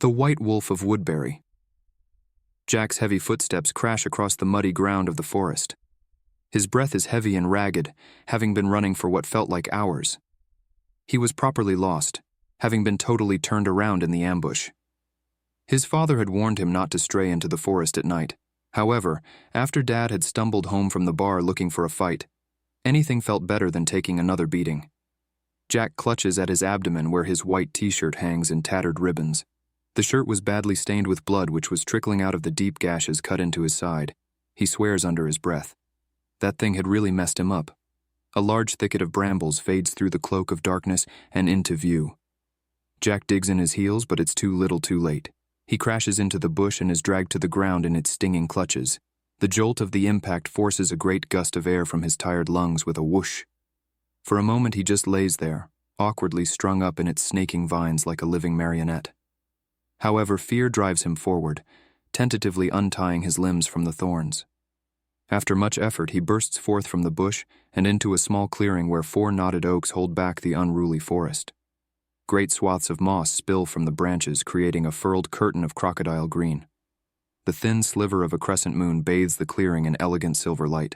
The White Wolf of Woodberry. Jack's heavy footsteps crash across the muddy ground of the forest. His breath is heavy and ragged, having been running for what felt like hours. He was properly lost, having been totally turned around in the ambush. His father had warned him not to stray into the forest at night. However, after Dad had stumbled home from the bar looking for a fight, anything felt better than taking another beating. Jack clutches at his abdomen where his white t-shirt hangs in tattered ribbons. The shirt was badly stained with blood which was trickling out of the deep gashes cut into his side. He swears under his breath. That thing had really messed him up. A large thicket of brambles fades through the cloak of darkness and into view. Jack digs in his heels, but it's too little too late. He crashes into the bush and is dragged to the ground in its stinging clutches. The jolt of the impact forces a great gust of air from his tired lungs with a whoosh. For a moment he just lays there, awkwardly strung up in its snaking vines like a living marionette. However, fear drives him forward, tentatively untying his limbs from the thorns. After much effort, he bursts forth from the bush and into a small clearing where 4 knotted oaks hold back the unruly forest. Great swaths of moss spill from the branches, creating a furled curtain of crocodile green. The thin sliver of a crescent moon bathes the clearing in elegant silver light.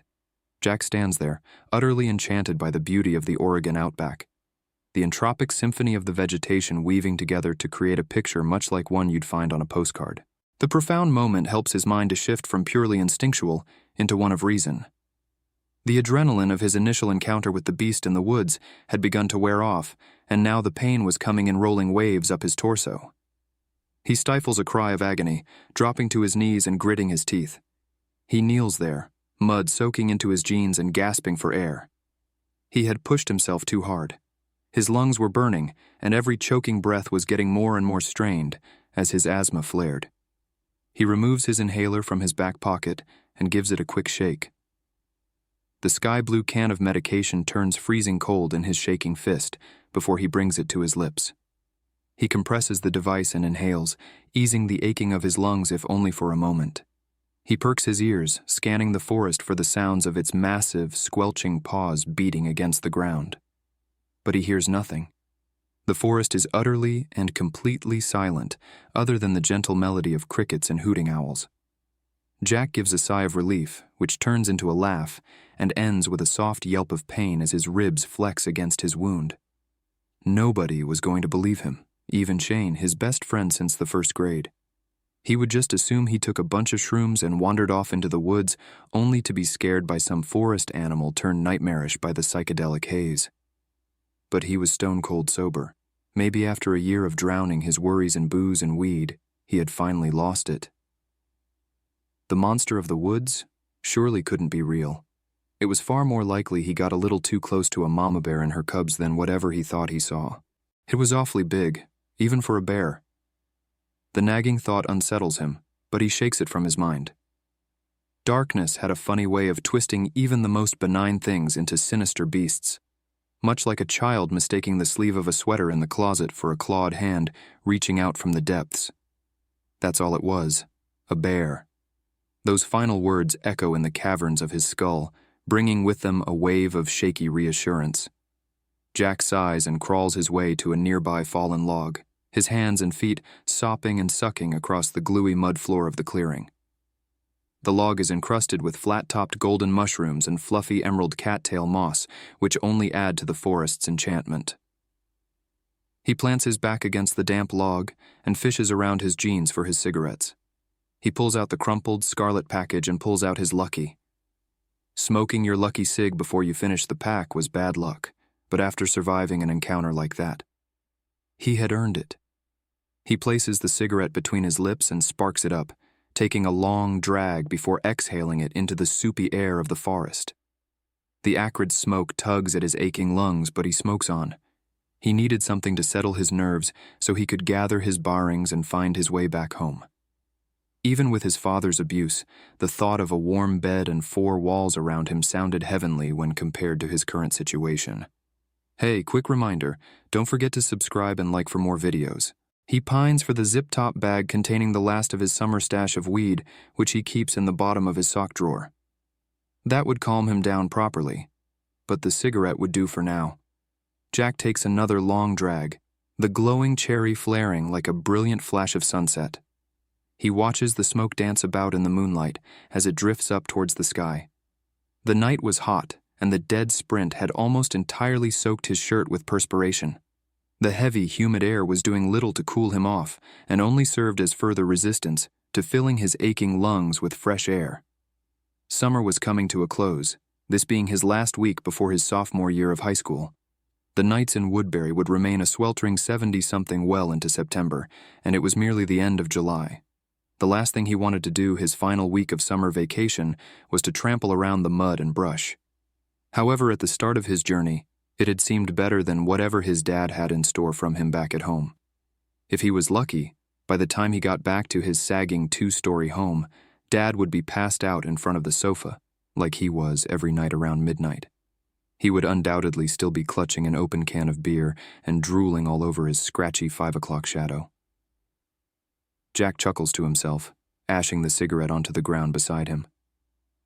Jack stands there, utterly enchanted by the beauty of the Oregon outback. The entropic symphony of the vegetation weaving together to create a picture much like one you'd find on a postcard. The profound moment helps his mind to shift from purely instinctual into one of reason. The adrenaline of his initial encounter with the beast in the woods had begun to wear off, and now the pain was coming in rolling waves up his torso. He stifles a cry of agony, dropping to his knees and gritting his teeth. He kneels there, mud soaking into his jeans and gasping for air. He had pushed himself too hard. His lungs were burning, and every choking breath was getting more and more strained as his asthma flared. He removes his inhaler from his back pocket and gives it a quick shake. The sky-blue can of medication turns freezing cold in his shaking fist before he brings it to his lips. He compresses the device and inhales, easing the aching of his lungs if only for a moment. He perks his ears, scanning the forest for the sounds of its massive, squelching paws beating against the ground. But he hears nothing. The forest is utterly and completely silent, other than the gentle melody of crickets and hooting owls. Jack gives a sigh of relief, which turns into a laugh, and ends with a soft yelp of pain as his ribs flex against his wound. Nobody was going to believe him, even Shane, his best friend since the 1st grade. He would just assume he took a bunch of shrooms and wandered off into the woods, only to be scared by some forest animal turned nightmarish by the psychedelic haze. But he was stone-cold sober. Maybe after a year of drowning his worries in booze and weed, he had finally lost it. The monster of the woods surely couldn't be real. It was far more likely he got a little too close to a mama bear and her cubs than whatever he thought he saw. It was awfully big, even for a bear. The nagging thought unsettles him, but he shakes it from his mind. Darkness had a funny way of twisting even the most benign things into sinister beasts. Much like a child mistaking the sleeve of a sweater in the closet for a clawed hand reaching out from the depths. That's all it was, a bear. Those final words echo in the caverns of his skull, bringing with them a wave of shaky reassurance. Jack sighs and crawls his way to a nearby fallen log, his hands and feet sopping and sucking across the gluey mud floor of the clearing. The log is encrusted with flat-topped golden mushrooms and fluffy emerald cattail moss, which only add to the forest's enchantment. He plants his back against the damp log and fishes around his jeans for his cigarettes. He pulls out the crumpled, scarlet package and pulls out his Lucky. Smoking your Lucky cig before you finish the pack was bad luck, but after surviving an encounter like that, he had earned it. He places the cigarette between his lips and sparks it up, taking a long drag before exhaling it into the soupy air of the forest. The acrid smoke tugs at his aching lungs, but he smokes on. He needed something to settle his nerves so he could gather his bearings and find his way back home. Even with his father's abuse, the thought of a warm bed and 4 walls around him sounded heavenly when compared to his current situation. Hey, quick reminder, don't forget to subscribe and like for more videos. He pines for the zip-top bag containing the last of his summer stash of weed, which he keeps in the bottom of his sock drawer. That would calm him down properly, but the cigarette would do for now. Jack takes another long drag, the glowing cherry flaring like a brilliant flash of sunset. He watches the smoke dance about in the moonlight as it drifts up towards the sky. The night was hot, and the dead sprint had almost entirely soaked his shirt with perspiration. The heavy, humid air was doing little to cool him off and only served as further resistance to filling his aching lungs with fresh air. Summer was coming to a close, this being his last week before his sophomore year of high school. The nights in Woodberry would remain a sweltering 70-something well into September, and it was merely the end of July. The last thing he wanted to do his final week of summer vacation was to trample around the mud and brush. However, at the start of his journey, it had seemed better than whatever his dad had in store from him back at home. If he was lucky, by the time he got back to his sagging 2-story home, Dad would be passed out in front of the sofa, like he was every night around midnight. He would undoubtedly still be clutching an open can of beer and drooling all over his scratchy 5 o'clock shadow. Jack chuckles to himself, ashing the cigarette onto the ground beside him.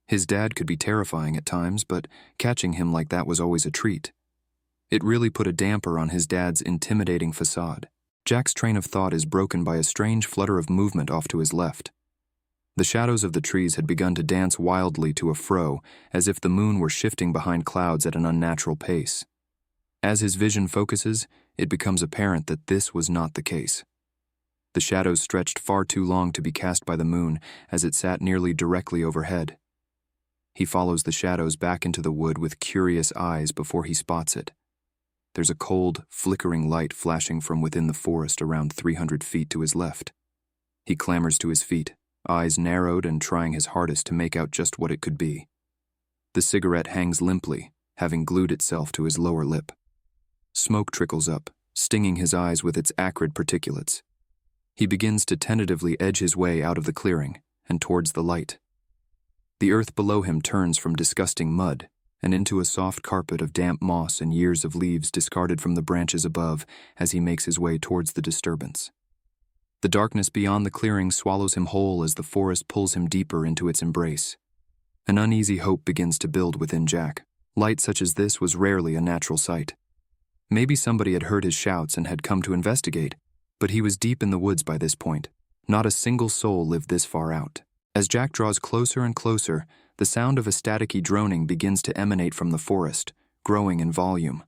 His dad could be terrifying at times, but catching him like that was always a treat. It really put a damper on his dad's intimidating facade. Jack's train of thought is broken by a strange flutter of movement off to his left. The shadows of the trees had begun to dance wildly to a fro, as if the moon were shifting behind clouds at an unnatural pace. As his vision focuses, it becomes apparent that this was not the case. The shadows stretched far too long to be cast by the moon as it sat nearly directly overhead. He follows the shadows back into the wood with curious eyes before he spots it. There's a cold, flickering light flashing from within the forest around 300 feet to his left. He clambers to his feet, eyes narrowed and trying his hardest to make out just what it could be. The cigarette hangs limply, having glued itself to his lower lip. Smoke trickles up, stinging his eyes with its acrid particulates. He begins to tentatively edge his way out of the clearing and towards the light. The earth below him turns from disgusting mud and into a soft carpet of damp moss and years of leaves discarded from the branches above as he makes his way towards the disturbance. The darkness beyond the clearing swallows him whole as the forest pulls him deeper into its embrace. An uneasy hope begins to build within Jack. Light such as this was rarely a natural sight. Maybe somebody had heard his shouts and had come to investigate, but he was deep in the woods by this point. Not a single soul lived this far out. As Jack draws closer and closer, the sound of a staticky droning begins to emanate from the forest, growing in volume.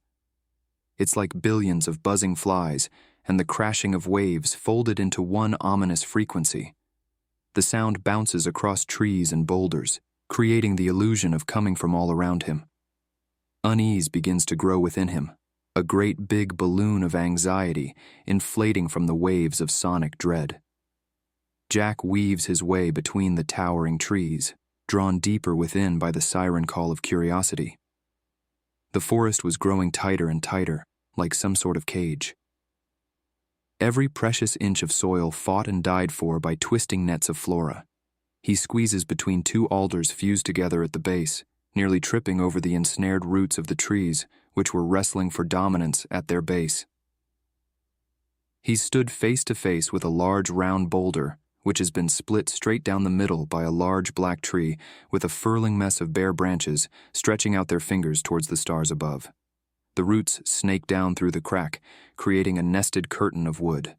It's like billions of buzzing flies and the crashing of waves folded into one ominous frequency. The sound bounces across trees and boulders, creating the illusion of coming from all around him. Unease begins to grow within him, a great big balloon of anxiety inflating from the waves of sonic dread. Jack weaves his way between the towering trees, drawn deeper within by the siren call of curiosity. The forest was growing tighter and tighter, like some sort of cage. Every precious inch of soil fought and died for by twisting nets of flora. He squeezes between 2 alders fused together at the base, nearly tripping over the ensnared roots of the trees, which were wrestling for dominance at their base. He stood face to face with a large round boulder, which has been split straight down the middle by a large black tree with a furling mess of bare branches stretching out their fingers towards the stars above. The roots snake down through the crack, creating a nested curtain of wood.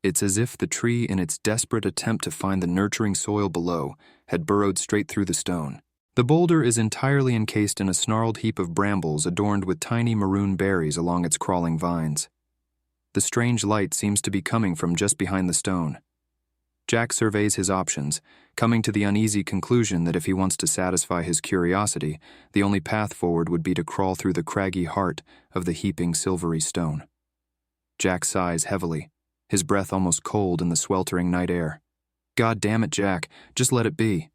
It's as if the tree, in its desperate attempt to find the nurturing soil below, had burrowed straight through the stone. The boulder is entirely encased in a snarled heap of brambles adorned with tiny maroon berries along its crawling vines. The strange light seems to be coming from just behind the stone. Jack surveys his options, coming to the uneasy conclusion that if he wants to satisfy his curiosity, the only path forward would be to crawl through the craggy heart of the heaping silvery stone. Jack sighs heavily, his breath almost cold in the sweltering night air. God damn it, Jack, just let it be.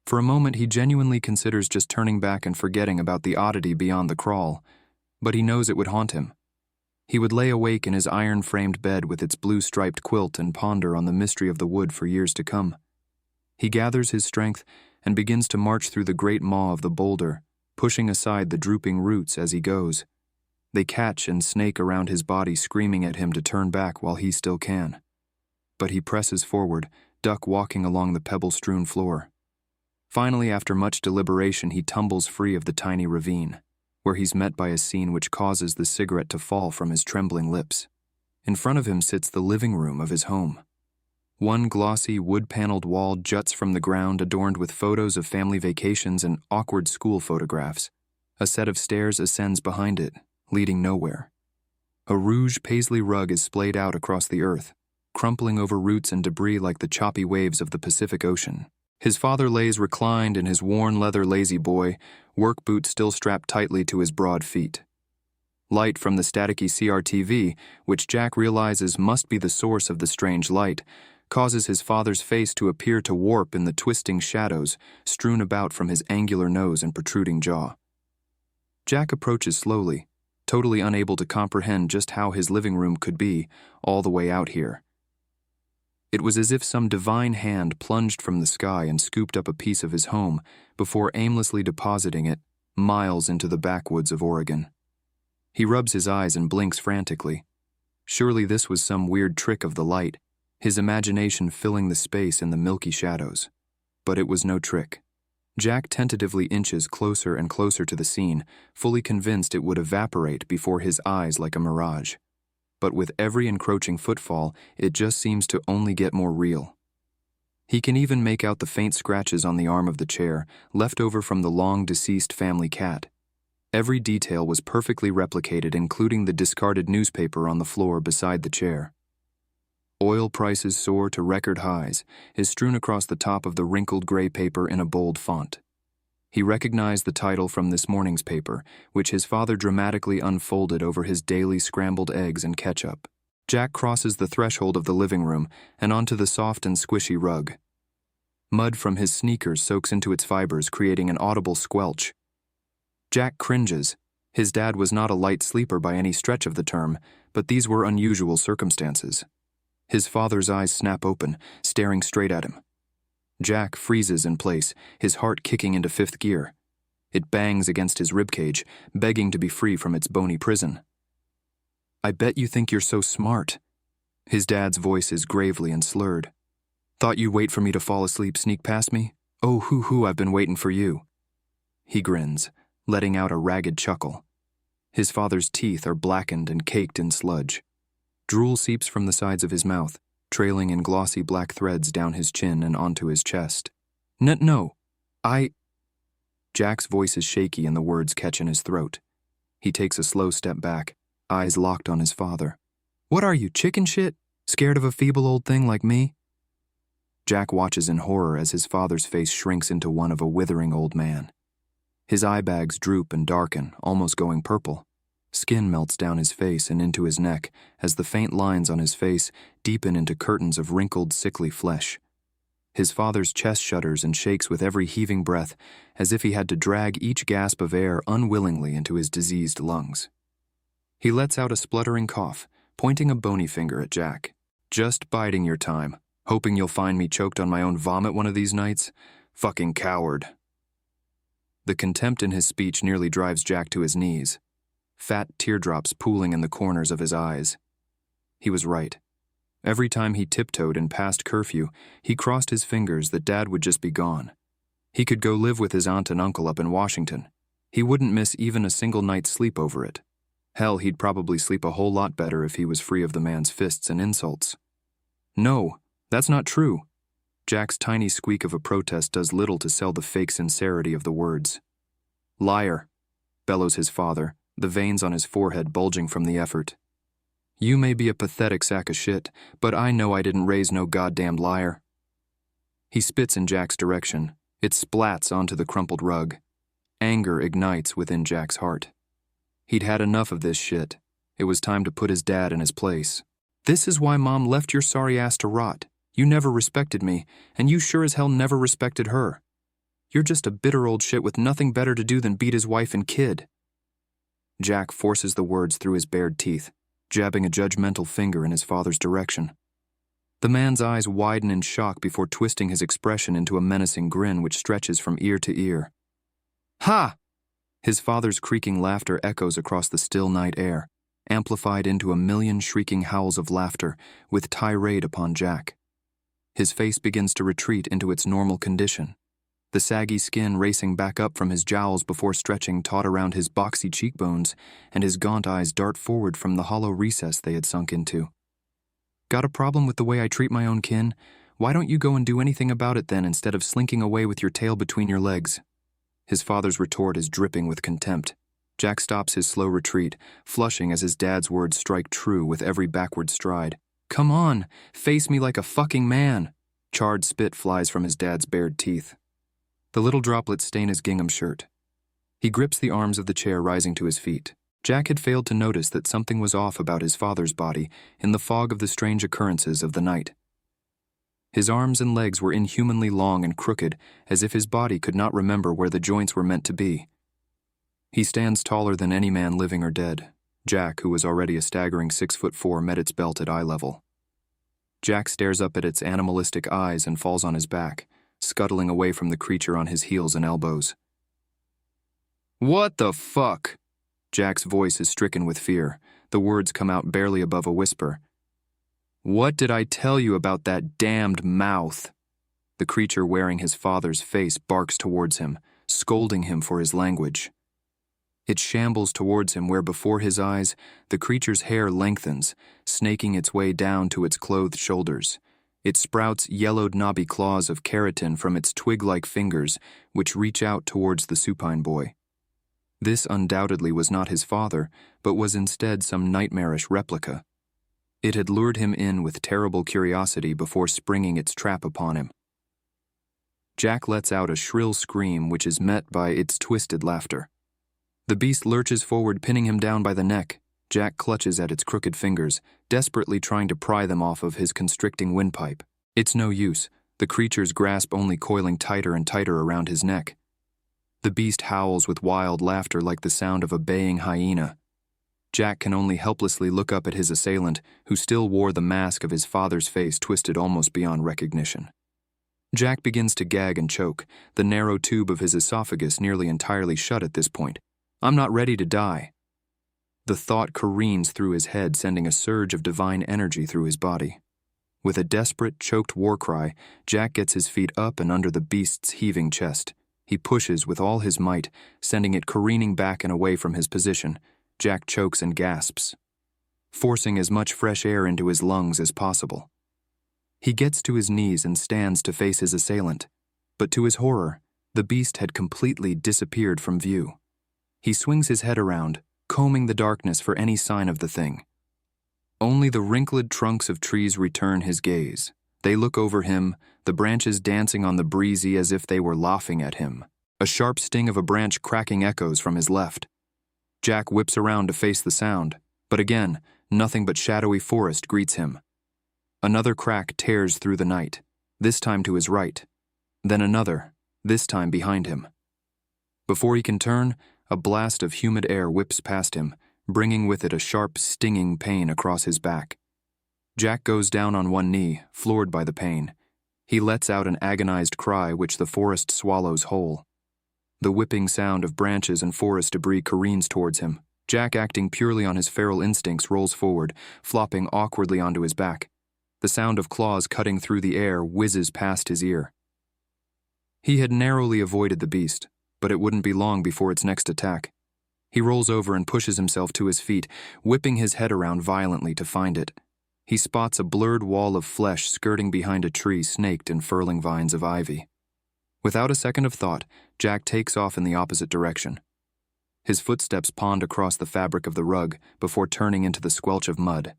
For a moment he genuinely considers just turning back and forgetting about the oddity beyond the crawl, but he knows it would haunt him. He would lay awake in his iron-framed bed with its blue-striped quilt and ponder on the mystery of the wood for years to come. He gathers his strength and begins to march through the great maw of the boulder, pushing aside the drooping roots as he goes. They catch and snake around his body, screaming at him to turn back while he still can. But he presses forward, duck walking along the pebble-strewn floor. Finally, after much deliberation, he tumbles free of the tiny ravine, where he's met by a scene which causes the cigarette to fall from his trembling lips. In front of him sits the living room of his home. One glossy, wood-paneled wall juts from the ground, adorned with photos of family vacations and awkward school photographs. A set of stairs ascends behind it, leading nowhere. A rouge paisley rug is splayed out across the earth, crumpling over roots and debris like the choppy waves of the Pacific Ocean. His father lays reclined in his worn leather lazy boy, work boots still strapped tightly to his broad feet. Light from the staticky CRTV, which Jack realizes must be the source of the strange light, causes his father's face to appear to warp in the twisting shadows strewn about from his angular nose and protruding jaw. Jack approaches slowly, totally unable to comprehend just how his living room could be all the way out here. It was as if some divine hand plunged from the sky and scooped up a piece of his home before aimlessly depositing it miles into the backwoods of Oregon. He rubs his eyes and blinks frantically. Surely this was some weird trick of the light, his imagination filling the space in the milky shadows. But it was no trick. Jack tentatively inches closer and closer to the scene, fully convinced it would evaporate before his eyes like a mirage. But with every encroaching footfall, it just seems to only get more real. He can even make out the faint scratches on the arm of the chair, left over from the long-deceased family cat. Every detail was perfectly replicated, including the discarded newspaper on the floor beside the chair. Oil prices soar to record highs is strewn across the top of the wrinkled gray paper in a bold font. He recognized the title from this morning's paper, which his father dramatically unfolded over his daily scrambled eggs and ketchup. Jack crosses the threshold of the living room and onto the soft and squishy rug. Mud from his sneakers soaks into its fibers, creating an audible squelch. Jack cringes. His dad was not a light sleeper by any stretch of the term, but these were unusual circumstances. His father's eyes snap open, staring straight at him. Jack freezes in place, his heart kicking into fifth gear. It bangs against his ribcage, begging to be free from its bony prison. "I bet you think you're so smart." His dad's voice is gravely and slurred. "Thought you'd wait for me to fall asleep, sneak past me? Oh, hoo-hoo, I've been waiting for you." He grins, letting out a ragged chuckle. His father's teeth are blackened and caked in sludge. Drool seeps from the sides of his mouth, trailing in glossy black threads down his chin and onto his chest. No, I... Jack's voice is shaky and the words catch in his throat. He takes a slow step back, eyes locked on his father. "What are you, chicken shit? Scared of a feeble old thing like me?" Jack watches in horror as his father's face shrinks into one of a withering old man. His eye bags droop and darken, almost going purple. Skin melts down his face and into his neck as the faint lines on his face deepen into curtains of wrinkled, sickly flesh. His father's chest shudders and shakes with every heaving breath, as if he had to drag each gasp of air unwillingly into his diseased lungs. He lets out a spluttering cough, pointing a bony finger at Jack. "Just biding your time, hoping you'll find me choked on my own vomit one of these nights? Fucking coward." The contempt in his speech nearly drives Jack to his knees, fat teardrops pooling in the corners of his eyes. He was right. Every time he tiptoed in past curfew, he crossed his fingers that Dad would just be gone. He could go live with his aunt and uncle up in Washington. He wouldn't miss even a single night's sleep over it. Hell, he'd probably sleep a whole lot better if he was free of the man's fists and insults. "No, that's not true." Jack's tiny squeak of a protest does little to sell the fake sincerity of the words. "Liar," bellows his father, the veins on his forehead bulging from the effort. "You may be a pathetic sack of shit, but I know I didn't raise no goddamned liar." He spits in Jack's direction. It splats onto the crumpled rug. Anger ignites within Jack's heart. He'd had enough of this shit. It was time to put his dad in his place. "This is why Mom left your sorry ass to rot. You never respected me, and you sure as hell never respected her. You're just a bitter old shit with nothing better to do than beat his wife and kid." Jack forces the words through his bared teeth, jabbing a judgmental finger in his father's direction. The man's eyes widen in shock before twisting his expression into a menacing grin which stretches from ear to ear. "Ha!" His father's creaking laughter echoes across the still night air, amplified into a million shrieking howls of laughter with tirade upon Jack. His face begins to retreat into its normal condition. the saggy skin racing back up from his jowls before stretching taut around his boxy cheekbones, and his gaunt eyes dart forward from the hollow recess they had sunk into. "Got a problem with the way I treat my own kin? Why don't you go and do anything about it then, instead of slinking away with your tail between your legs?" His father's retort is dripping with contempt. Jack stops his slow retreat, flushing as his dad's words strike true with every backward stride. "Come on, face me like a fucking man." Charred spit flies from his dad's bared teeth. The little droplets stain his gingham shirt. He grips the arms of the chair, rising to his feet. Jack had failed to notice that something was off about his father's body in the fog of the strange occurrences of the night. His arms and legs were inhumanly long and crooked, as if his body could not remember where the joints were meant to be. He stands taller than any man living or dead. Jack, who was already a staggering 6'4", met its belt at eye level. Jack stares up at its animalistic eyes and falls on his back, scuttling away from the creature on his heels and elbows. "What the fuck?" Jack's voice is stricken with fear. The words come out barely above a whisper. "What did I tell you about that damned mouth?" The creature wearing his father's face barks towards him, scolding him for his language. It shambles towards him where before his eyes the creature's hair lengthens, snaking its way down to its clothed shoulders. It sprouts yellowed knobby claws of keratin from its twig-like fingers, which reach out towards the supine boy. This undoubtedly was not his father, but was instead some nightmarish replica. It had lured him in with terrible curiosity before springing its trap upon him. Jack lets out a shrill scream which is met by its twisted laughter. The beast lurches forward, pinning him down by the neck. Jack clutches at its crooked fingers, desperately trying to pry them off of his constricting windpipe. It's no use, the creature's grasp only coiling tighter and tighter around his neck. The beast howls with wild laughter like the sound of a baying hyena. Jack can only helplessly look up at his assailant, who still wore the mask of his father's face twisted almost beyond recognition. Jack begins to gag and choke, the narrow tube of his esophagus nearly entirely shut at this point. "I'm not ready to die." The thought careens through his head, sending a surge of divine energy through his body. With a desperate, choked war cry, Jack gets his feet up and under the beast's heaving chest. He pushes with all his might, sending it careening back and away from his position. Jack chokes and gasps, forcing as much fresh air into his lungs as possible. He gets to his knees and stands to face his assailant, but to his horror, the beast had completely disappeared from view. He swings his head around, combing the darkness for any sign of the thing. Only the wrinkled trunks of trees return his gaze. They look over him, the branches dancing on the breezy as if they were laughing at him. A sharp sting of a branch cracking echoes from his left. Jack whips around to face the sound, but again, nothing but shadowy forest greets him. Another crack tears through the night, this time to his right. Then another, this time behind him. Before he can turn, a blast of humid air whips past him, bringing with it a sharp, stinging pain across his back. Jack goes down on one knee, floored by the pain. He lets out an agonized cry which the forest swallows whole. The whipping sound of branches and forest debris careens towards him. Jack, acting purely on his feral instincts, rolls forward, flopping awkwardly onto his back. The sound of claws cutting through the air whizzes past his ear. He had narrowly avoided the beast, but it wouldn't be long before its next attack. He rolls over and pushes himself to his feet, whipping his head around violently to find it. He spots a blurred wall of flesh skirting behind a tree snaked in furling vines of ivy. Without a second of thought, Jack takes off in the opposite direction. His footsteps pond across the fabric of the rug before turning into the squelch of mud.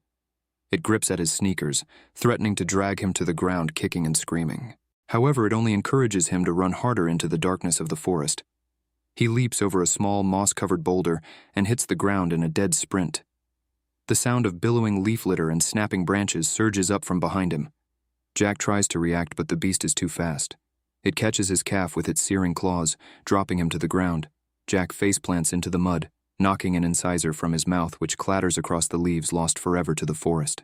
It grips at his sneakers, threatening to drag him to the ground, kicking and screaming. However, it only encourages him to run harder into the darkness of the forest. He leaps over a small, moss-covered boulder and hits the ground in a dead sprint. The sound of billowing leaf litter and snapping branches surges up from behind him. Jack tries to react, but the beast is too fast. It catches his calf with its searing claws, dropping him to the ground. Jack faceplants into the mud, knocking an incisor from his mouth which clatters across the leaves lost forever to the forest.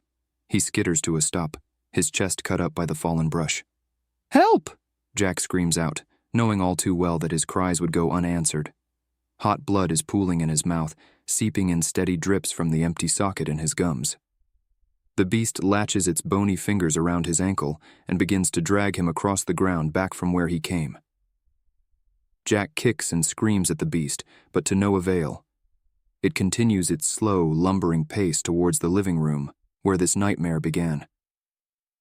He skitters to a stop, his chest cut up by the fallen brush. "Help!" Jack screams out, knowing all too well that his cries would go unanswered. Hot blood is pooling in his mouth, seeping in steady drips from the empty socket in his gums. The beast latches its bony fingers around his ankle and begins to drag him across the ground back from where he came. Jack kicks and screams at the beast, but to no avail. It continues its slow, lumbering pace towards the living room, where this nightmare began.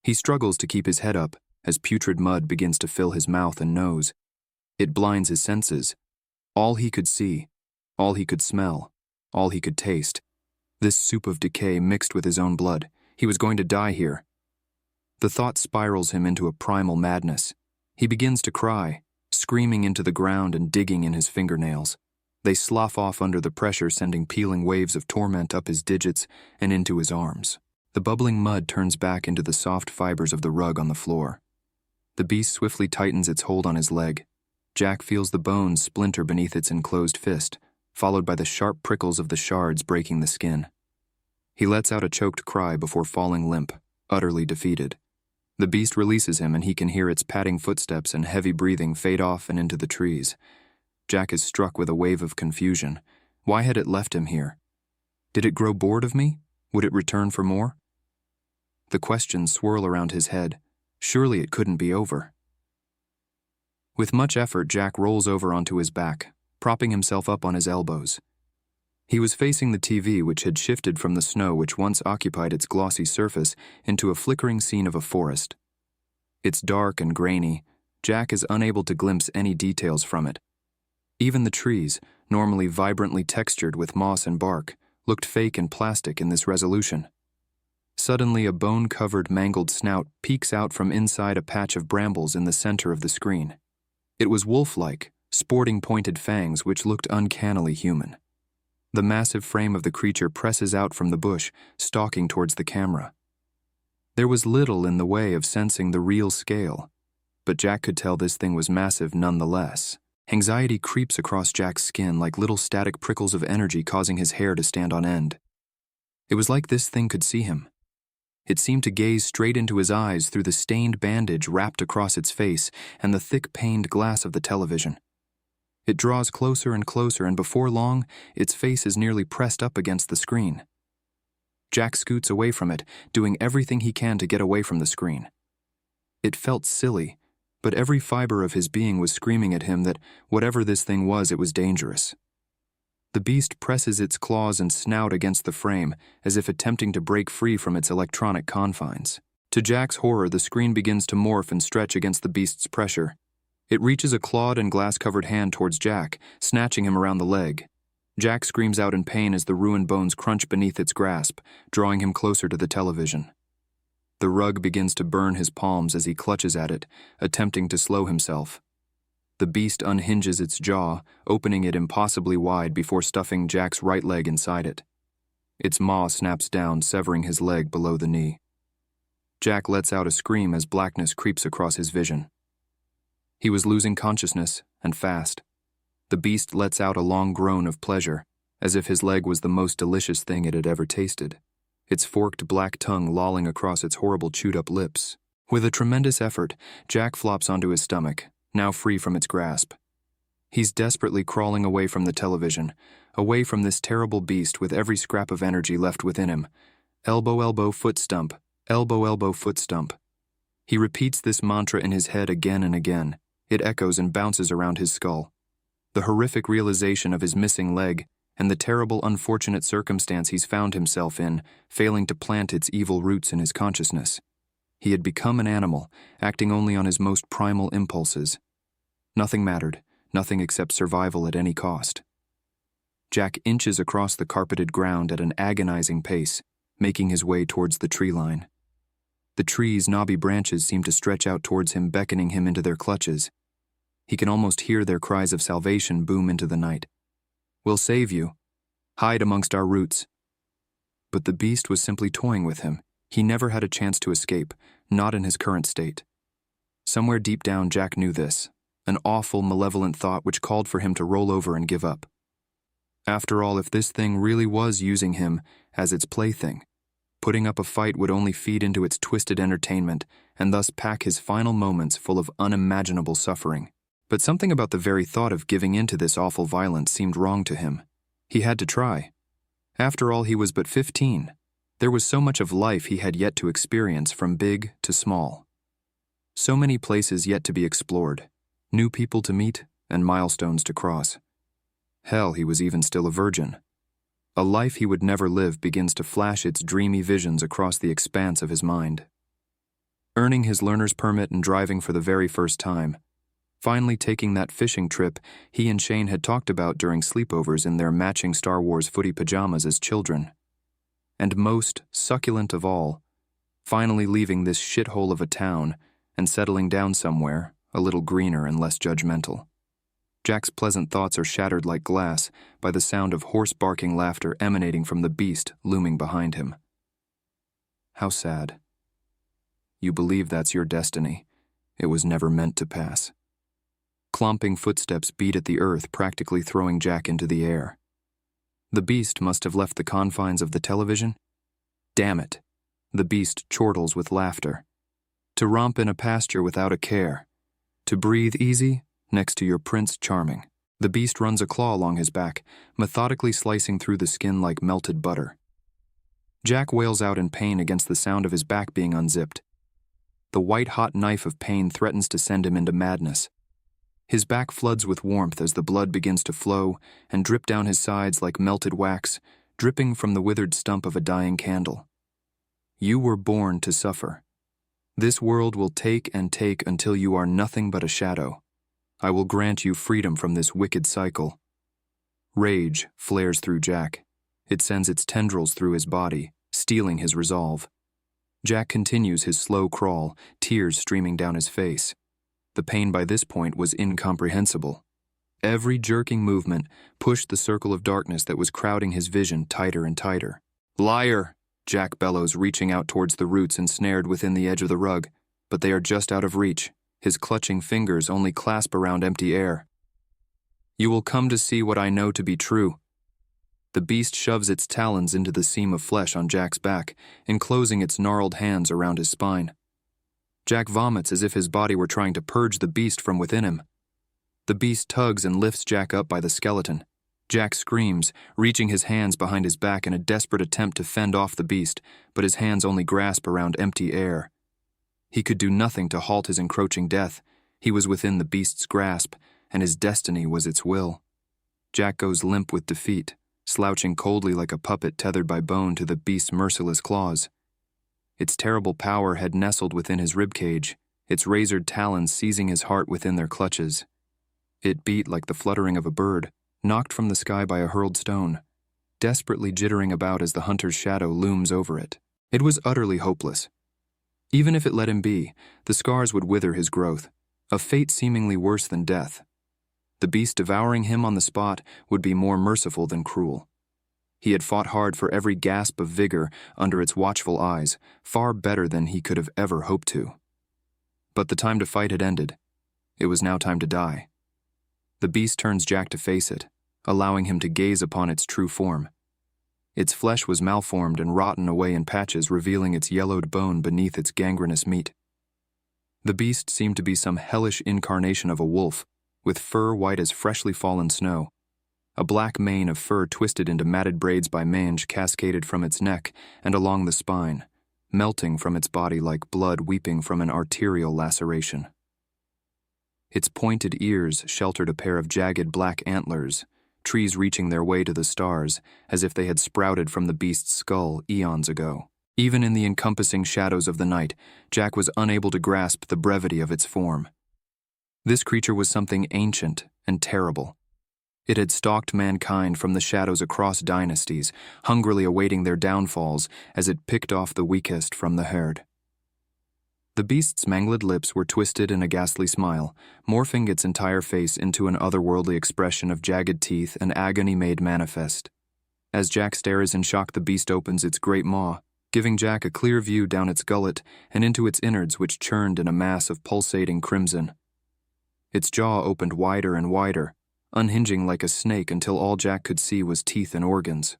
He struggles to keep his head up as putrid mud begins to fill his mouth and nose. It blinds his senses. All he could see, all he could smell, all he could taste. This soup of decay mixed with his own blood. He was going to die here. The thought spirals him into a primal madness. He begins to cry, screaming into the ground and digging in his fingernails. They slough off under the pressure, sending peeling waves of torment up his digits and into his arms. The bubbling mud turns back into the soft fibers of the rug on the floor. The beast swiftly tightens its hold on his leg. Jack feels the bones splinter beneath its enclosed fist, followed by the sharp prickles of the shards breaking the skin. He lets out a choked cry before falling limp, utterly defeated. The beast releases him and he can hear its padding footsteps and heavy breathing fade off and into the trees. Jack is struck with a wave of confusion. Why had it left him here? Did it grow bored of me? Would it return for more? The questions swirl around his head. Surely it couldn't be over. With much effort, Jack rolls over onto his back, propping himself up on his elbows. He was facing the TV, which had shifted from the snow which once occupied its glossy surface into a flickering scene of a forest. It's dark and grainy. Jack is unable to glimpse any details from it. Even the trees, normally vibrantly textured with moss and bark, looked fake and plastic in this resolution. Suddenly, a bone-covered, mangled snout peeks out from inside a patch of brambles in the center of the screen. It was wolf-like, sporting pointed fangs which looked uncannily human. The massive frame of the creature presses out from the bush, stalking towards the camera. There was little in the way of sensing the real scale, but Jack could tell this thing was massive nonetheless. Anxiety creeps across Jack's skin like little static prickles of energy, causing his hair to stand on end. It was like this thing could see him. It seemed to gaze straight into his eyes through the stained bandage wrapped across its face and the thick paned glass of the television. It draws closer and closer, and before long, its face is nearly pressed up against the screen. Jack scoots away from it, doing everything he can to get away from the screen. It felt silly, but every fiber of his being was screaming at him that whatever this thing was, it was dangerous. The beast presses its claws and snout against the frame, as if attempting to break free from its electronic confines. To Jack's horror, the screen begins to morph and stretch against the beast's pressure. It reaches a clawed and glass-covered hand towards Jack, snatching him around the leg. Jack screams out in pain as the ruined bones crunch beneath its grasp, drawing him closer to the television. The rug begins to burn his palms as he clutches at it, attempting to slow himself. The beast unhinges its jaw, opening it impossibly wide before stuffing Jack's right leg inside it. Its maw snaps down, severing his leg below the knee. Jack lets out a scream as blackness creeps across his vision. He was losing consciousness, and fast. The beast lets out a long groan of pleasure, as if his leg was the most delicious thing it had ever tasted, its forked black tongue lolling across its horrible chewed-up lips. With a tremendous effort, Jack flops onto his stomach, now free from its grasp. He's desperately crawling away from the television, away from this terrible beast with every scrap of energy left within him. Elbow, elbow, foot stump. Elbow, elbow, foot stump. He repeats this mantra in his head again and again. It echoes and bounces around his skull. The horrific realization of his missing leg and the terrible, unfortunate circumstance he's found himself in, failing to plant its evil roots in his consciousness. He had become an animal, acting only on his most primal impulses. Nothing mattered, nothing except survival at any cost. Jack inches across the carpeted ground at an agonizing pace, making his way towards the tree line. The tree's knobby branches seem to stretch out towards him, beckoning him into their clutches. He can almost hear their cries of salvation boom into the night. "We'll save you. Hide amongst our roots." But the beast was simply toying with him. He never had a chance to escape, not in his current state. Somewhere deep down, Jack knew this, an awful, malevolent thought which called for him to roll over and give up. After all, if this thing really was using him as its plaything, putting up a fight would only feed into its twisted entertainment and thus pack his final moments full of unimaginable suffering. But something about the very thought of giving in to this awful violence seemed wrong to him. He had to try. After all, he was but 15. There was so much of life he had yet to experience, from big to small. So many places yet to be explored, new people to meet, and milestones to cross. Hell, he was even still a virgin. A life he would never live begins to flash its dreamy visions across the expanse of his mind. Earning his learner's permit and driving for the very first time, finally taking that fishing trip he and Shane had talked about during sleepovers in their matching Star Wars footy pajamas as children. And most succulent of all, finally leaving this shithole of a town and settling down somewhere a little greener and less judgmental. Jack's pleasant thoughts are shattered like glass by the sound of hoarse-barking laughter emanating from the beast looming behind him. How sad. You believe that's your destiny. It was never meant to pass. Clomping footsteps beat at the earth, practically throwing Jack into the air. The beast must have left the confines of the television. Damn it. The beast chortles with laughter. To romp in a pasture without a care. To breathe easy next to your Prince Charming. The beast runs a claw along his back, methodically slicing through the skin like melted butter. Jack wails out in pain against the sound of his back being unzipped. The white-hot knife of pain threatens to send him into madness. His back floods with warmth as the blood begins to flow and drip down his sides like melted wax, dripping from the withered stump of a dying candle. You were born to suffer. This world will take and take until you are nothing but a shadow. I will grant you freedom from this wicked cycle. Rage flares through Jack. It sends its tendrils through his body, stealing his resolve. Jack continues his slow crawl, tears streaming down his face. The pain by this point was incomprehensible. Every jerking movement pushed the circle of darkness that was crowding his vision tighter and tighter. Liar! Jack bellows, reaching out towards the roots ensnared within the edge of the rug, but they are just out of reach. His clutching fingers only clasp around empty air. You will come to see what I know to be true. The beast shoves its talons into the seam of flesh on Jack's back, enclosing its gnarled hands around his spine. Jack vomits as if his body were trying to purge the beast from within him. The beast tugs and lifts Jack up by the skeleton. Jack screams, reaching his hands behind his back in a desperate attempt to fend off the beast, but his hands only grasp around empty air. He could do nothing to halt his encroaching death. He was within the beast's grasp, and his destiny was its will. Jack goes limp with defeat, slouching coldly like a puppet tethered by bone to the beast's merciless claws. Its terrible power had nestled within his ribcage, its razored talons seizing his heart within their clutches. It beat like the fluttering of a bird, knocked from the sky by a hurled stone, desperately jittering about as the hunter's shadow looms over it. It was utterly hopeless. Even if it let him be, the scars would wither his growth, a fate seemingly worse than death. The beast devouring him on the spot would be more merciful than cruel. He had fought hard for every gasp of vigor under its watchful eyes, far better than he could have ever hoped to. But the time to fight had ended. It was now time to die. The beast turns Jack to face it, allowing him to gaze upon its true form. Its flesh was malformed and rotten away in patches, revealing its yellowed bone beneath its gangrenous meat. The beast seemed to be some hellish incarnation of a wolf, with fur white as freshly fallen snow. A black mane of fur twisted into matted braids by mange cascaded from its neck and along the spine, melting from its body like blood weeping from an arterial laceration. Its pointed ears sheltered a pair of jagged black antlers, trees reaching their way to the stars as if they had sprouted from the beast's skull eons ago. Even in the encompassing shadows of the night, Jack was unable to grasp the brevity of its form. This creature was something ancient and terrible. It had stalked mankind from the shadows across dynasties, hungrily awaiting their downfalls as it picked off the weakest from the herd. The beast's mangled lips were twisted in a ghastly smile, morphing its entire face into an otherworldly expression of jagged teeth and agony made manifest. As Jack stares in shock, the beast opens its great maw, giving Jack a clear view down its gullet and into its innards, which churned in a mass of pulsating crimson. Its jaw opened wider and wider, unhinging like a snake until all Jack could see was teeth and organs.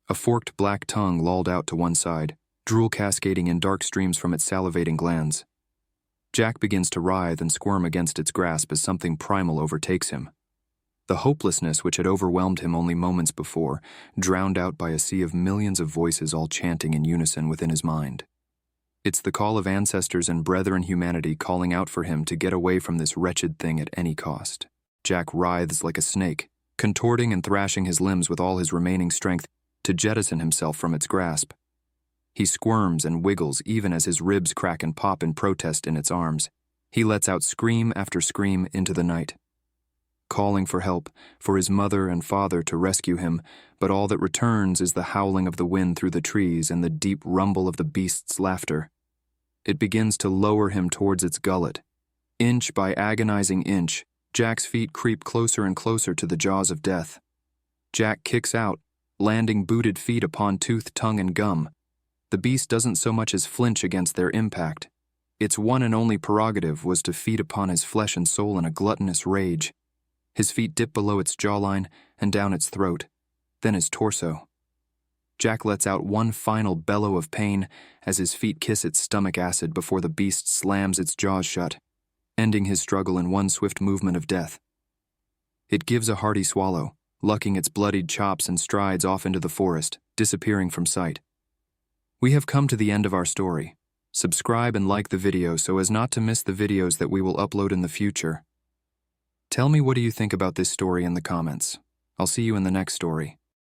A forked black tongue lolled out to one side, drool cascading in dark streams from its salivating glands. Jack begins to writhe and squirm against its grasp as something primal overtakes him. The hopelessness which had overwhelmed him only moments before, drowned out by a sea of millions of voices all chanting in unison within his mind. It's the call of ancestors and brethren humanity calling out for him to get away from this wretched thing at any cost. Jack writhes like a snake, contorting and thrashing his limbs with all his remaining strength to jettison himself from its grasp. He squirms and wiggles even as his ribs crack and pop in protest in its arms. He lets out scream after scream into the night, calling for help, for his mother and father to rescue him, but all that returns is the howling of the wind through the trees and the deep rumble of the beast's laughter. It begins to lower him towards its gullet. Inch by agonizing inch, Jack's feet creep closer and closer to the jaws of death. Jack kicks out, landing booted feet upon tooth, tongue, and gum. The beast doesn't so much as flinch against their impact. Its one and only prerogative was to feed upon his flesh and soul in a gluttonous rage. His feet dip below its jawline and down its throat, then his torso. Jack lets out one final bellow of pain as his feet kiss its stomach acid before the beast slams its jaws shut, ending his struggle in one swift movement of death. It gives a hearty swallow, lucking its bloodied chops and strides off into the forest, disappearing from sight. We have come to the end of our story. Subscribe and like the video so as not to miss the videos that we will upload in the future. Tell me, what do you think about this story in the comments? I'll see you in the next story.